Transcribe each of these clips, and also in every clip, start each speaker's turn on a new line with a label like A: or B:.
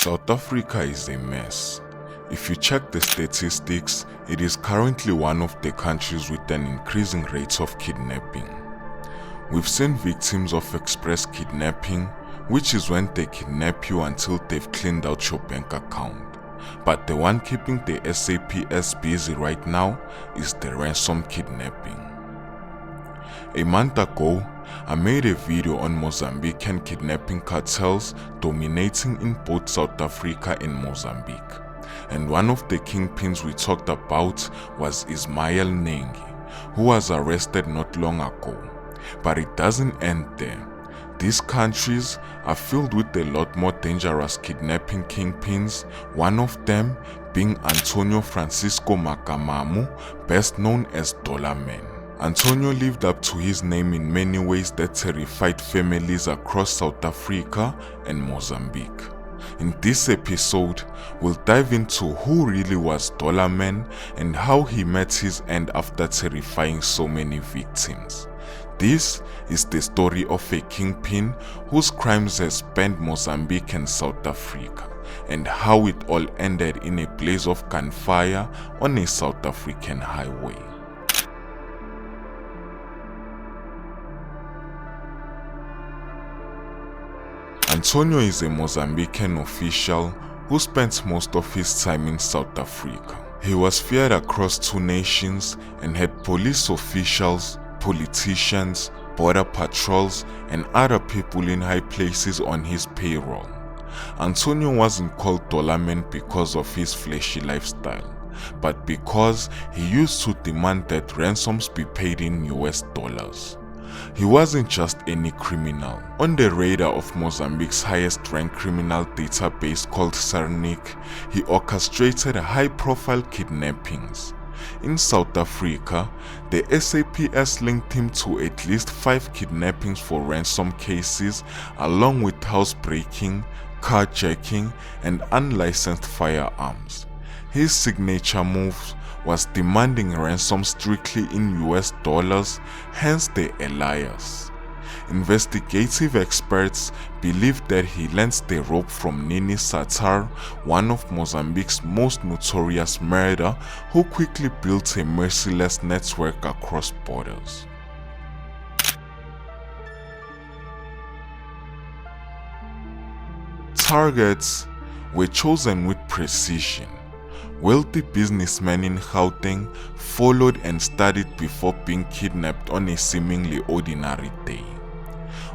A: South Africa is a mess. If you check the statistics, it is currently one of the countries with an increasing rate of kidnapping. We've seen victims of express kidnapping, which is when they kidnap you until they've cleaned out your bank account. But the one keeping the SAPS busy right now is the ransom kidnapping. A month ago, I made a video on Mozambican kidnapping cartels dominating in both South Africa and Mozambique. And one of the kingpins we talked about was Ismail Nengi, who was arrested not long ago. But it doesn't end there. These countries are filled with a lot more dangerous kidnapping kingpins, one of them being Antonio Francisco Macamamo, best known as Dollar Man. Antonio lived up to his name in many ways that terrified families across South Africa and Mozambique. In this episode, we'll dive into who really was Dollar Man and how he met his end after terrifying so many victims. This is the story of a kingpin whose crimes has spanned Mozambique and South Africa, and how it all ended in a blaze of gunfire on a South African highway. Antonio is a Mozambican official who spent most of his time in South Africa. He was feared across two nations and had police officials, politicians, border patrols, and other people in high places on his payroll. Antonio wasn't called Dollar Man because of his flashy lifestyle, but because he used to demand that ransoms be paid in US dollars. He wasn't just any criminal. On the radar of Mozambique's highest-ranked criminal database called Cernic, he orchestrated high-profile kidnappings. In South Africa, the SAPS linked him to at least 5 kidnappings for ransom cases, along with housebreaking, carjacking, and unlicensed firearms. His signature moves was demanding ransom strictly in US dollars, hence the alias. Investigative experts believe that he lends the rope from Nini Satar, one of Mozambique's most notorious murderers, who quickly built a merciless network across borders. Targets were chosen with precision. Wealthy businessmen in Gauteng followed and studied before being kidnapped on a seemingly ordinary day.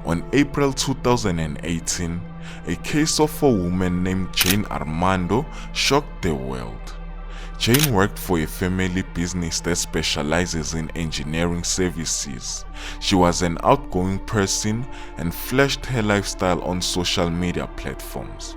A: On April 2018, a case of a woman named Jane Armando shocked the world. Jane worked for a family business that specializes in engineering services. She was an outgoing person and flashed her lifestyle on social media platforms.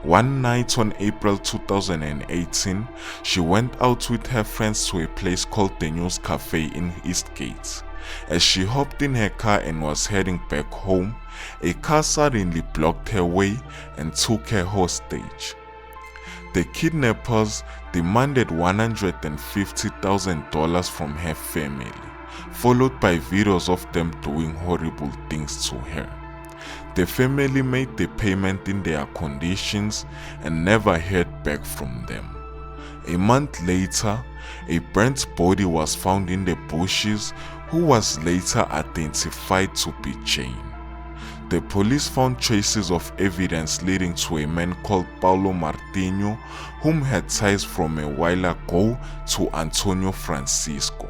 A: One night on April 2018, she went out with her friends to a place called the News Cafe in Eastgate. As she hopped in her car and was heading back home, a car suddenly blocked her way and took her hostage. The kidnappers demanded $150,000 from her family, followed by videos of them doing horrible things to her. The family made the payment in their conditions and never heard back from them. A month later, a burnt body was found in the bushes, who was later identified to be Jane. The police found traces of evidence leading to a man called Paulo Martinho, whom had ties from a while ago to Antonio Francisco.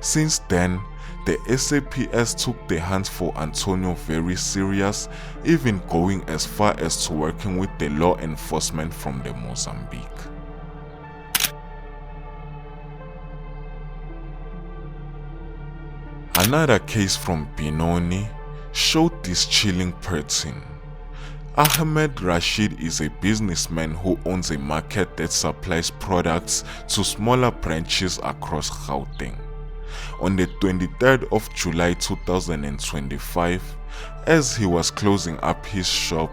A: Since then, the SAPS took the hunt for Antonio very serious, even going as far as to working with the law enforcement from the Mozambique. Another case from Benoni showed this chilling pattern. Ahmed Rashid is a businessman who owns a market that supplies products to smaller branches across Gauteng. On the 23rd of July 2025, as he was closing up his shop,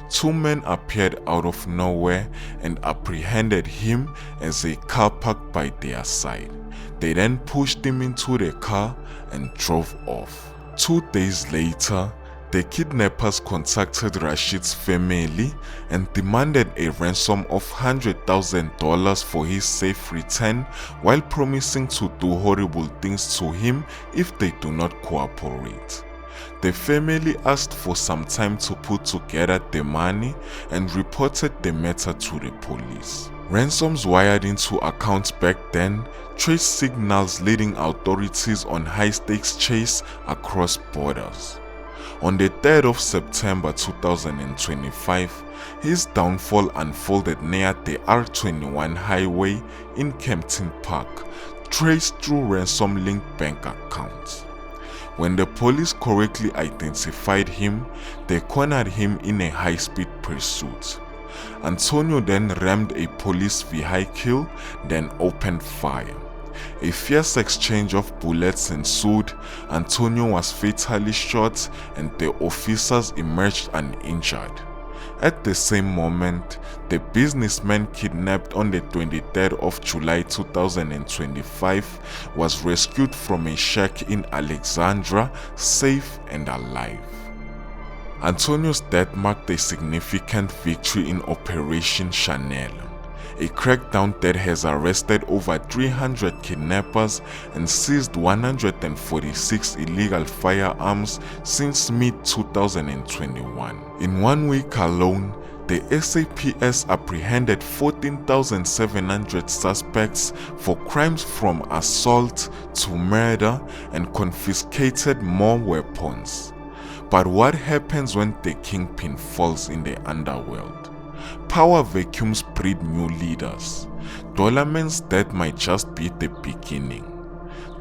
A: 2 men appeared out of nowhere and apprehended him as a car parked by their side. They then pushed him into the car and drove off. 2 days later, The kidnappers contacted Rashid's family and demanded a ransom of $100,000 for his safe return, while promising to do horrible things to him if they do not cooperate. The family asked for some time to put together the money and reported the matter to the police. Ransoms wired into accounts back then traced signals leading authorities on high-stakes chase across borders. On the 3rd of September 2025, his downfall unfolded near the R21 highway in Kempton Park, traced through ransom-linked bank accounts. When the police correctly identified him, they cornered him in a high-speed pursuit. Antonio then rammed a police vehicle, then opened fire. A fierce exchange of bullets ensued. Antonio was fatally shot and the officers emerged uninjured. At the same moment, the businessman kidnapped on the 23rd of July 2025 was rescued from a shack in Alexandra, safe and alive. Antonio's death marked a significant victory in Operation Chanel, a crackdown that has arrested over 300 kidnappers and seized 146 illegal firearms since mid-2021. In 1 week alone, the SAPS apprehended 14,700 suspects for crimes from assault to murder and confiscated more weapons. But what happens when the kingpin falls in the underworld? Power vacuums breed new leaders. Dollarman's death might just be the beginning.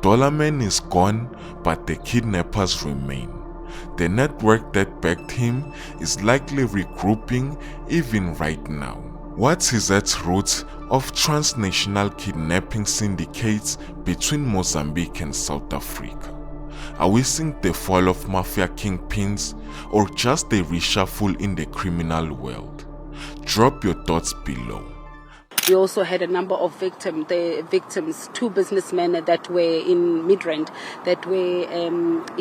A: Dollarman is gone, but the kidnappers remain. The network that backed him is likely regrouping even right now. What is at root of transnational kidnapping syndicates between Mozambique and South Africa? Are we seeing the fall of mafia kingpins or just a reshuffle in the criminal world? Drop your thoughts below.
B: We also had a number of victims, two businessmen that were in Midrand that were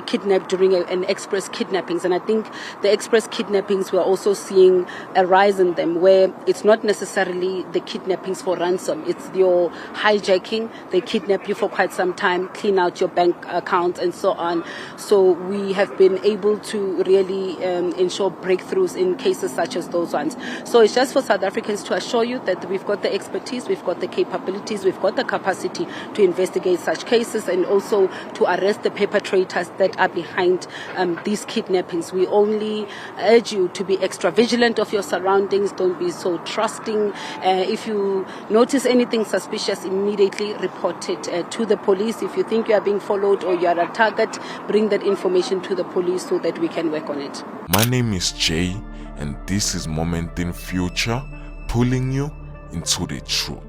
B: kidnapped during an express kidnappings. And I think the express kidnappings, we're also seeing a rise in them where it's not necessarily the kidnappings for ransom. It's your hijacking. They kidnap you for quite some time, clean out your bank account and so on. So we have been able to really ensure breakthroughs in cases such as those ones. So it's just for South Africans to assure you that we've got the expertise, we've got the capabilities, we've got the capacity to investigate such cases and also to arrest the perpetrators that are behind these kidnappings. We only urge you to be extra vigilant of your surroundings. Don't be so trusting. If you notice anything suspicious, immediately report it to the police. If you think you are being followed or you are a target, bring that information to the police so that we can work on it.
A: My name is Jay and this is Moment in Future, pulling you into the truth.